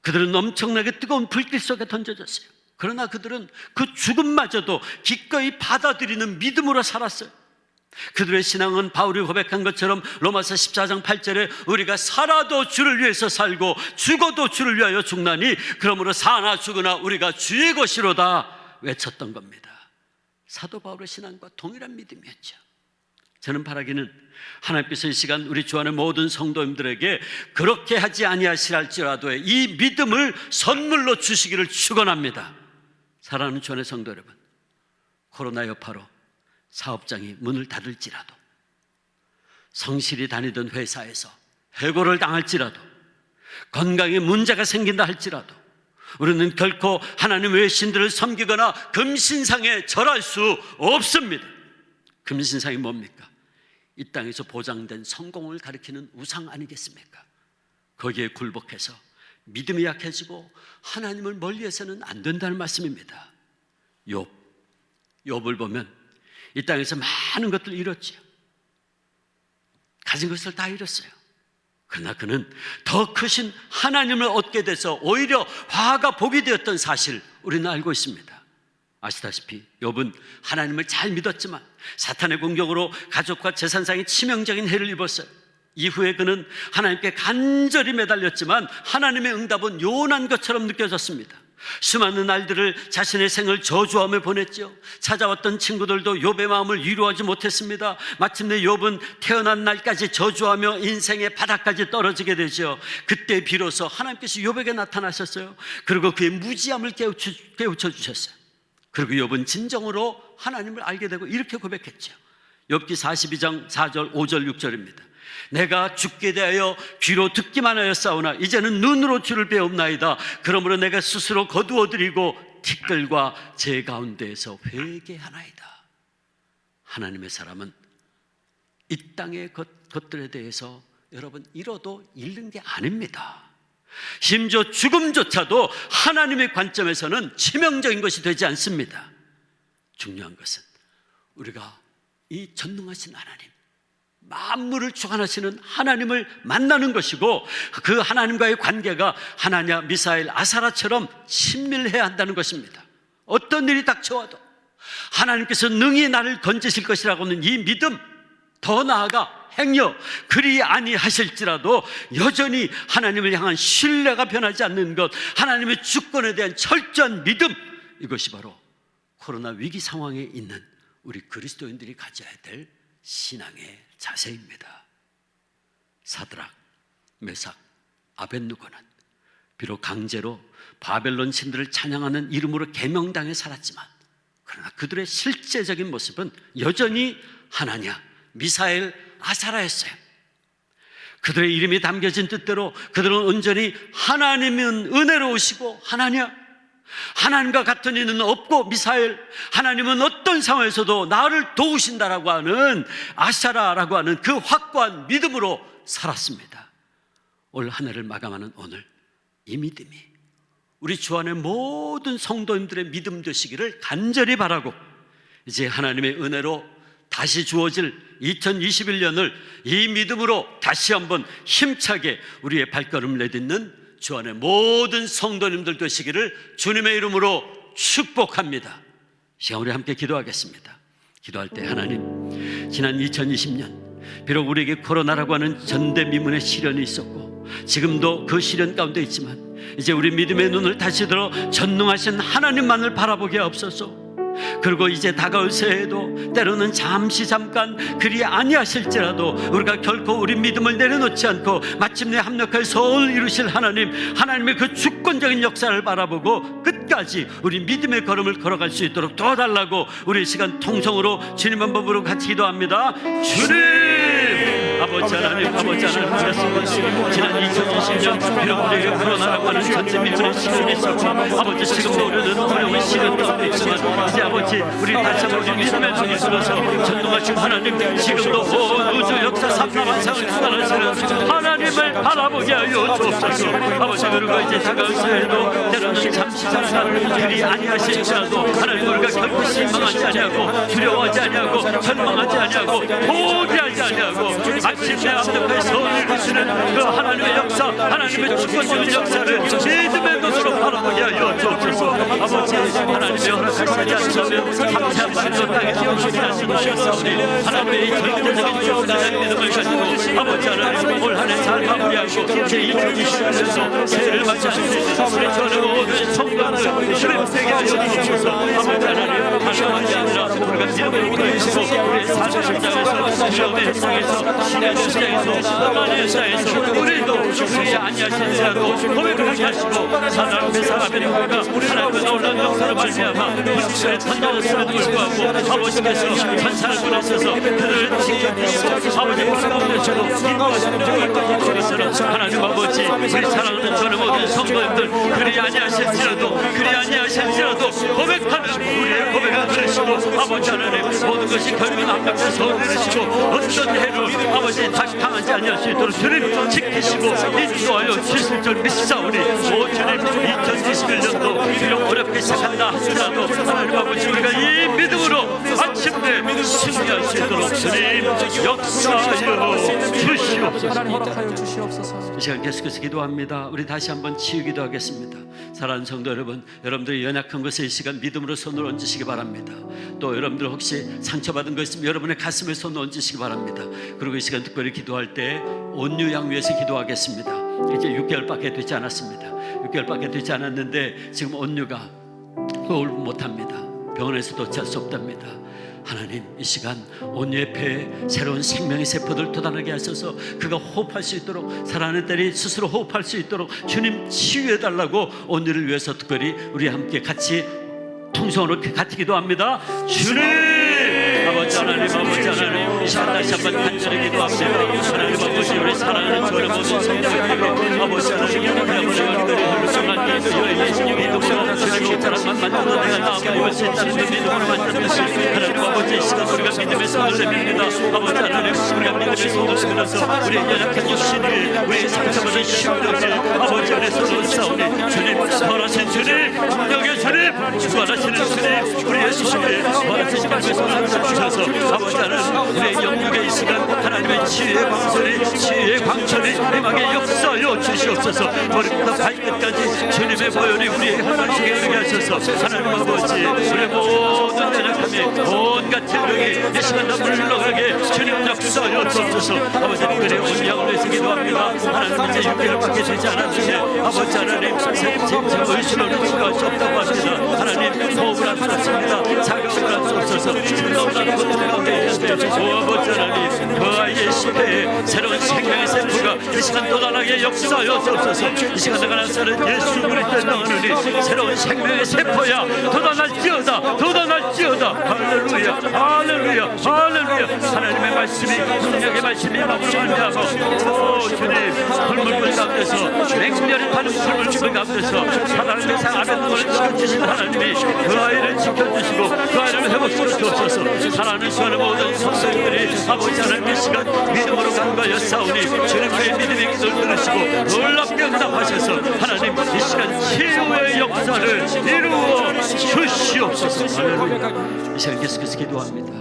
그들은 엄청나게 뜨거운 불길 속에 던져졌어요. 그러나 그들은 그 죽음마저도 기꺼이 받아들이는 믿음으로 살았어요. 그들의 신앙은 바울이 고백한 것처럼 로마서 14장 8절에 우리가 살아도 주를 위해서 살고 죽어도 주를 위하여 죽나니 그러므로 사나 죽으나 우리가 주의 것이로다 외쳤던 겁니다. 사도 바울의 신앙과 동일한 믿음이었죠. 저는 바라기는 하나님께서 이 시간 우리 주 안의 모든 성도님들에게 그렇게 하지 아니하시랄지라도의 이 믿음을 선물로 주시기를 축원합니다. 사랑하는 주 안의 성도 여러분, 코로나 여파로 사업장이 문을 닫을지라도, 성실히 다니던 회사에서 해고를 당할지라도, 건강에 문제가 생긴다 할지라도 우리는 결코 하나님 외의 신들을 섬기거나 금신상에 절할 수 없습니다. 금신상이 뭡니까? 이 땅에서 보장된 성공을 가리키는 우상 아니겠습니까? 거기에 굴복해서 믿음이 약해지고 하나님을 멀리해서는 안 된다는 말씀입니다. 욥을 보면 이 땅에서 많은 것들을 잃었죠. 가진 것을 다 잃었어요. 그러나 그는 더 크신 하나님을 얻게 돼서 오히려 화가 복이 되었던 사실 우리는 알고 있습니다. 아시다시피 욥은 하나님을 잘 믿었지만 사탄의 공격으로 가족과 재산상의 치명적인 해를 입었어요. 이후에 그는 하나님께 간절히 매달렸지만 하나님의 응답은 요원한 것처럼 느껴졌습니다. 수많은 날들을 자신의 생을 저주하며 보냈죠. 찾아왔던 친구들도 욥의 마음을 위로하지 못했습니다. 마침내 욥은 태어난 날까지 저주하며 인생의 바닥까지 떨어지게 되죠. 그때 비로소 하나님께서 욥에게 나타나셨어요. 그리고 그의 무지함을 깨우쳐 주셨어요. 그리고 욥은 진정으로 하나님을 알게 되고 이렇게 고백했죠. 욥기 42장 4절 5절 6절입니다. 내가 죽게 대하여 귀로 듣기만 하였사오나 이제는 눈으로 주를 배웁나이다. 그러므로 내가 스스로 거두어드리고 티끌과 제 가운데에서 회개하나이다. 하나님의 사람은 이 땅의 것들에 대해서 여러분 잃어도 잃는 게 아닙니다. 심지어 죽음조차도 하나님의 관점에서는 치명적인 것이 되지 않습니다. 중요한 것은 우리가 이 전능하신 하나님, 만물을 주관하시는 하나님을 만나는 것이고 그 하나님과의 관계가 하나냐, 미사엘, 아사라처럼 친밀해야 한다는 것입니다. 어떤 일이 닥쳐와도 하나님께서 능히 나를 건지실 것이라고는 이 믿음, 더 나아가 행여 그리 아니하실지라도 여전히 하나님을 향한 신뢰가 변하지 않는 것, 하나님의 주권에 대한 철저한 믿음, 이것이 바로 코로나 위기 상황에 있는 우리 그리스도인들이 가져야 될 신앙의 자세입니다. 사드락, 메삭, 아벳느고는 비록 강제로 바벨론 신들을 찬양하는 이름으로 계명당해 살았지만 그러나 그들의 실제적인 모습은 여전히 하나냐, 미사엘, 아사라였어요. 그들의 이름이 담겨진 뜻대로 그들은 온전히 하나님은 은혜로우시고 하나님과 같은 이는 없고 미사엘, 하나님은 어떤 상황에서도 나를 도우신다라고 하는 아샤라라고 하는 그 확고한 믿음으로 살았습니다. 올 한 해를 마감하는 오늘 이 믿음이 우리 주 안의 모든 성도님들의 믿음 되시기를 간절히 바라고, 이제 하나님의 은혜로 다시 주어질 2021년을 이 믿음으로 다시 한번 힘차게 우리의 발걸음을 내딛는 주 안의 모든 성도님들 되시기를 주님의 이름으로 축복합니다. 시간 우리 함께 기도하겠습니다. 기도할 때 하나님, 지난 2020년 비록 우리에게 코로나라고 하는 전대미문의 시련이 있었고 지금도 그 시련 가운데 있지만 이제 우리 믿음의 눈을 다시 들어 전능하신 하나님만을 바라보게 하옵소서. 그리고 이제 다가올 새해에도 때로는 잠깐 그리 아니하실지라도 우리가 결코 우리 믿음을 내려놓지 않고 마침내 합력할 소원을 이루실 하나님의 그 주권적인 역사를 바라보고 끝까지 우리 믿음의 걸음을 걸어갈 수 있도록 도와달라고 우리 시간 통성으로 주님 한 번으로 같이 기도합니다. 주님! 아버지 하나님 하셨습니다. 지난 2020년 비록 우리에게 코로나라고 하는 전쟁민들의 시련이 있었고 아버지 지금도 우리는 어려운 시련 가운데 있지만 이제 아버지 우리 다시 한번 우리 믿음의 눈을 들어서 전능하신 하나님, 지금도 온 우주 역사 삼라만상을 주관하시는 하나님을 바라보게 하여 주옵소서. 아버지 그리고 이제 다가올 새해에도 때로는 잠깐 그리 아니하실지라도 하나님 우리가 결코 실망하지 아니하고 두려워하지 아니하고 절망하지 아니하고 포기하지 아니하고 마침내 합력하여 선을 이루시는 그 하나님의 역사, 하나님의 주권적인 역사를 믿음의 눈으로 바라보게 하여 주옵소서. 아버지 하나님의 허락하시지 않으면 삼체한 말도 땅에서 하시는 것이었사오니 하나님의 이 절대적인 주권자의 믿음을 가지고 아버지 하나님 올 한 해 잘 마무리하고 제 2020년에서 새해를 맞이하실 수 있는 우리 전의 모든 성도들 주님되게 하여 주옵소서. 아버지 하나님 하나님이 아니라 우리가 믿음을 보내시고 우리의 삶의 현장에서 시험의 현장에서 신의 현장에서 나만의 현장에서 우리도 그리 아니하실지라도 고백하게 하시고 하나님의 사람의 우리가 하나님의 놀라운 역사를 말미암아 불신에 던져졌음에도 불구하고 아버지께서 천사를 보내셔서 그들을 지켜주시고 아버지 가운데서도 인도하시는 것처럼 하나님 아버지 우리 사랑하는 저는 모든 성도님들 그리 아니하실지라도 고백하는 우리의 고백을 들으시고 아버지 하나님 모든 것이 결국은 합력해서 내리시고 어떤 해로 아버지 다시 당하지 아니할 수 있도록 주님 지키시고 인도하여 주실 줄 믿사오니 오 주님 2021년도 비록 어렵게 시작한다 하더라도 하나님 아버지 우리가 이 믿음으로 마침내 승리할 수 있도록 주님 역사하여 주시옵소서. 이 시간 계속해서 기도합니다. 우리 다시 한번 치유기도 하겠습니다. 사랑하는 성도 여러분, 여러분들이 연약한 것에 이 시간 믿음으로 손을 얹으시기 바랍니다. 또 여러분들 혹시 상처받은 것 있으면 여러분의 가슴에 손을 얹으시기 바랍니다. 그리고 이 시간 특별히 기도할 때 온유양 위해서 기도하겠습니다. 이제 6개월밖에 되지 않았습니다. 6개월밖에 되지 않았는데 지금 온유가 호흡을 못합니다. 병원에서도 잘 수 없답니다. 하나님 이 시간 온유의 폐에 새로운 생명의 세포들 돋아나게 하셔서 그가 호흡할 수 있도록 사랑하는 딸이 스스로 호흡할 수 있도록 주님 치유해달라고 온유를 위해서 특별히 우리 함께 같이 통성으로 같이 기도합니다. 주님 아버지 하나님 이 시간 다시 한번 간절히 기도합니다. 하나님 아버지 우리 사랑하는 저를 모든 성령님에게 아버지 하나님 우리 훌륭한 믿음으로 주님 사랑만 만들어 내가 나아가 이룰 수 있다는 그 믿음으로 만들듯이 하나님 아버지 이 시간 우리가 믿음의 손을 내밉니다. 아버지 하나님 우리가 믿음의 손을 내밀어서 우리의 연약한 육신이 우리의 상처받은 심령을 아버지 안에 손을 싸우니 주님 부활하신 주님 능력의 주님 부활하시는 주님 우리의 손에 부활하신 주님의 손을 주셔서 아버지 하나님 우리의 영육의 이 시간 하나님의 치유의 광천이 임하게 역사하여 주시옵소서. 머리부터 발끝까지 주님의 보혈이 우리의 혈관식에 이르게 하셔서 하나님 아버지 우리의 모든 연약함이 온갖 재력이 이 시간 다 물러가게 주님 역사하여 주옵소서. 아버지 특별히 온 양을 위해서 기도합니다. 하나님 이제 6개월밖에 되지 않았는데 아버지 하나님 지금 의심을 누구가 수 없다고 합니다. 하나님 호흡을 할 수 없습니다. 자격을 할 수 없어서 주옵소서. 놀라운 고통 가운데 있는데 오 아버지 하나님, 그 아이의 심폐에 새로운 생명의 세포가 이 시간 또다나게 역사하여 주옵소서. 이 시간 내가 나서는 예수 그리스도의 명하노니 새로운 생명의 세포야 돋아날지어다, 돋아날지어다. 할렐루야, 할렐루야, 할렐루야. 하나님의 말씀이, 능력의 말씀이 마음으로 말미암아 오 주님, 불물불 가운데서 맹렬히 타는 불물불 가운데서 하나님의 상 아벤노를 지켜주신 하나님이 그 아이를 지켜주시고 그 아이를 회복시켜 주옵소서. 하나님 수하는 모든 성도들이 아버지 하나님의 시간 믿음으로 간과하여 싸우니 주님의 믿음의 기도를 들으시고 놀랍게 응답하셔서 하나님 이 시간 치유의 역사를 이루어 주시옵소서. 할렐루야. 이 시간 계속해서 기도합니다.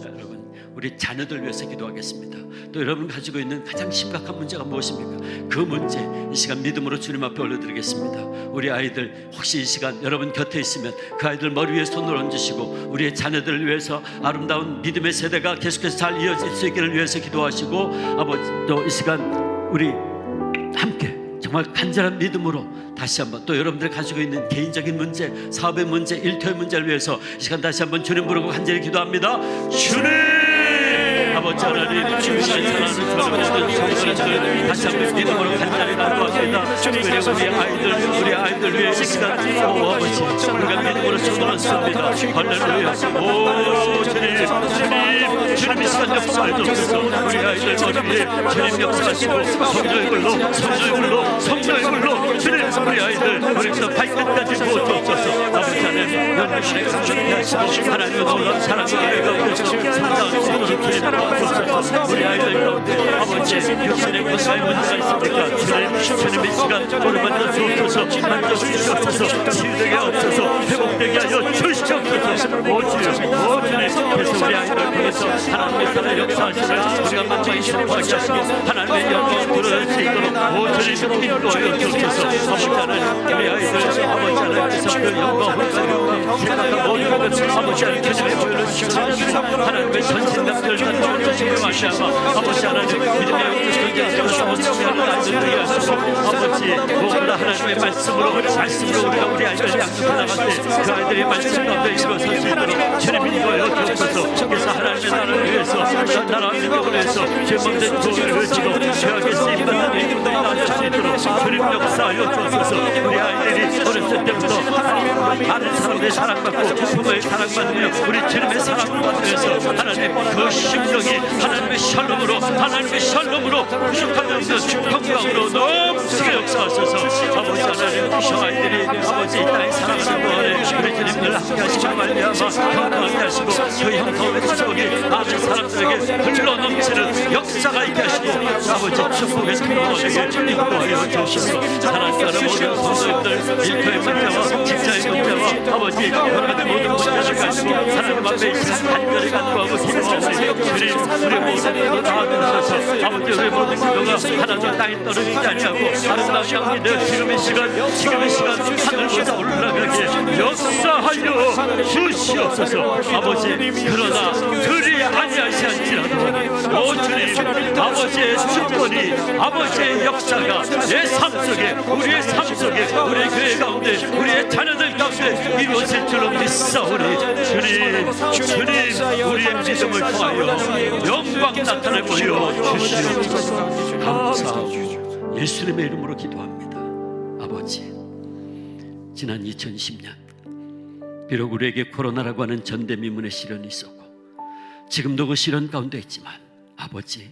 여러분, 우리 자녀들 위해서 기도하겠습니다. 또 여러분 가지고 있는 가장 심각한 문제가 무엇입니까? 그 문제 이 시간 믿음으로 주님 앞에 올려드리겠습니다. 우리 아이들 혹시 이 시간 여러분 곁에 있으면 그 아이들 머리 위에 손을 얹으시고 우리의 자녀들을 위해서 아름다운 믿음의 세대가 계속해서 잘 이어질 수 있기를 위해서 기도하시고 아버지 또 이 시간 우리 함께 정말 간절한 믿음으로 다시 한번 또 여러분들이 가지고 있는 개인적인 문제, 사업의 문제, 일터의 문제를 위해서 이 시간 다시 한번 주님 부르고 간절히 기도합니다. 주님 아버지 하나님, 주님의 사랑을 저는 모든 성도들을 다시 한번 믿음으로 간절히 간구합니다. 그리고 우리 아이들 위해 이 시간 오 아버지 우리가 믿음으로 손을 얹습니다. 할렐루야. 오 주님, 주님 이 시간 역사해 주옵소서. 우리 아이들 머리 위에 주님 역사하시고 성령의 불로, 성령의 불로, 성령의 불로 주님 우리 아이들 머리부터 발끝까지 부어주옵소서. 아버지 하나님 연륜의 강건케 하시고 하나님의 놀라운 사랑을 가운데서 상당한 수고를 주님 우리 아이들 가운데 아버지 육신의 건강에 문제가 있습니까? 주님 이 시간 오늘 만나 주옵소서. 만져주시옵소서. 치유되게 하옵소서. 회복되게 하여 주시옵소서. 오 주님, 오 주님, 그래서 우리 아이들 통해서 하나님의 사랑 역사하시는 우리가 만방이 신뢰하게 하시고 하나님의 영광을 드러낼 수 있도록 오 주님 인도하여 주옵소서. 아버지 하나님 우리 아이들 아버지 하나님께서 그 영광을 가지고 생각한 모든 것을 아버지 하나님 주님의 보혈을 씻어주시고 하나님의 전신답들 갖고 주시며 마시아마 아버지 하나님 믿음의 영광을 견제하시고 승리하는 아이들 되게 하시고 아버지 무엇보다 하나님의 말씀으로 우리가 우리 아이들 양육해 나갈 때 그 아이들이 말씀 가운데 일어설 수 있도록 주님 인도하여 주옵소서. 그래서 하나님의 나라를 위해서 나라와 민족을 위해서 죄범된 도움을 외치고 죄악에 쓰임받는 일꾼들이 나아질 수 있도록 주님 역사하여 주옵소서. 우리 아이들이 어렸을 때부터 많은 사람들의 사랑받고 부모의 사랑받으며 우리 주님의 사랑을 받으면서 하나님 그 심령이 하나님의 샬롬으로 부족함이 없는 평강으로 넘치게 역사하소서. 아버지 하나님 저 아이들이 아버지 이 땅에 살아가는 동안에 우리 주님을 함께 하시고 말미암아 형통하게 하시고 그 형통의 축복이 많은 사람들에게 흘러넘치는 역사가 있게 하시고 아버지 축복의 통로에게 인도하여 주시옵소서. 하나님께서 모든 성도님들 일터의 문제와 직장의 문제와 아버지 여러 가지 모든 문제를 가지고 하나님 앞에 간절히 간구하고 기도하오니 주님 우리 모든 것 도와주셔서 아버지 우리 모든 기도가 하나도 땅에 떨어지지 아니하고 아름다운 영이 되어 지금의 시간 하늘보다 올라가게 역사하여 주시옵소서. 아버지 그러나 그리 아니하시할지라도 오 주님 아버지의 주권이 아버지의 역사가 내 삶 속에 우리의 삶 속에 우리의 교회 가운데 우리의 자녀들 가운데 이루어질 줄로 믿사오니 주님 우리의 믿음을 통하여 영광 나타내 보여 주시옵소서. 감사하고 예수님의 이름으로 기도합니다. 아버지 지난 2010년 비록 우리에게 코로나라고 하는 전대미문의 시련이 있었고 지금도 그 시련 가운데 있지만 아버지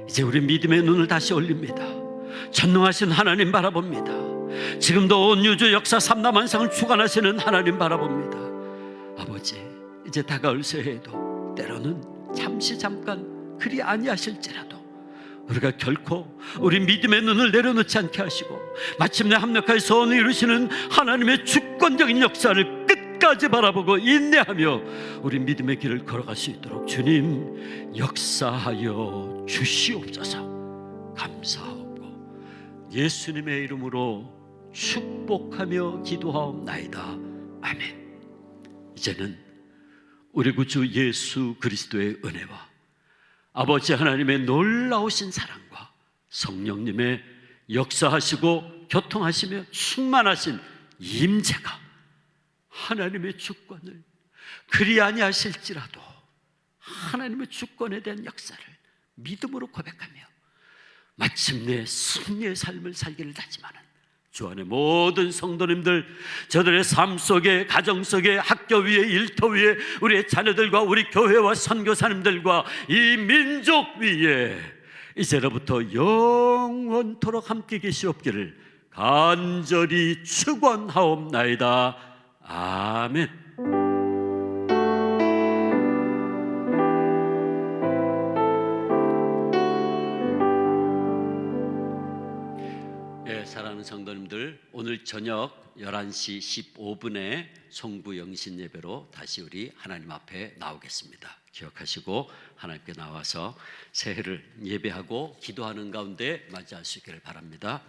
이제 우리 믿음의 눈을 다시 올립니다. 전능하신 하나님 바라봅니다. 지금도 온 우주 역사 삼라만상을 주관하시는 하나님 바라봅니다. 아버지 이제 다가올 새해에도 때로는 잠깐 그리 아니하실지라도 우리가 결코 우리 믿음의 눈을 내려놓지 않게 하시고 마침내 합력하여 소원을 이루시는 하나님의 주권적인 역사를 끝까지 바라보고 인내하며 우리 믿음의 길을 걸어갈 수 있도록 주님 역사하여 주시옵소서. 감사하고 예수님의 이름으로 축복하며 기도하옵나이다. 아멘. 이제는 우리 구주 예수 그리스도의 은혜와 아버지 하나님의 놀라우신 사랑과 성령님의 역사하시고 교통하시며 충만하신 임재가 하나님의 주권을 그리 아니하실지라도 하나님의 주권에 대한 역사를 믿음으로 고백하며 마침내 승리의 삶을 살기를 다짐하는 주 안의 모든 성도님들, 저들의 삶 속에, 가정 속에, 학교 위에, 일터 위에, 우리의 자녀들과 우리 교회와 선교사님들과 이 민족 위에 이제로부터 영원토록 함께 계시옵기를 간절히 축원하옵나이다. 아멘. 사랑하는 성도님들, 오늘 저녁 11시 15분에 송부 영신 예배로 다시 우리 하나님 앞에 나오겠습니다. 기억하시고 하나님께 나와서 새해를 예배하고 기도하는 가운데 맞이할 수 있기를 바랍니다.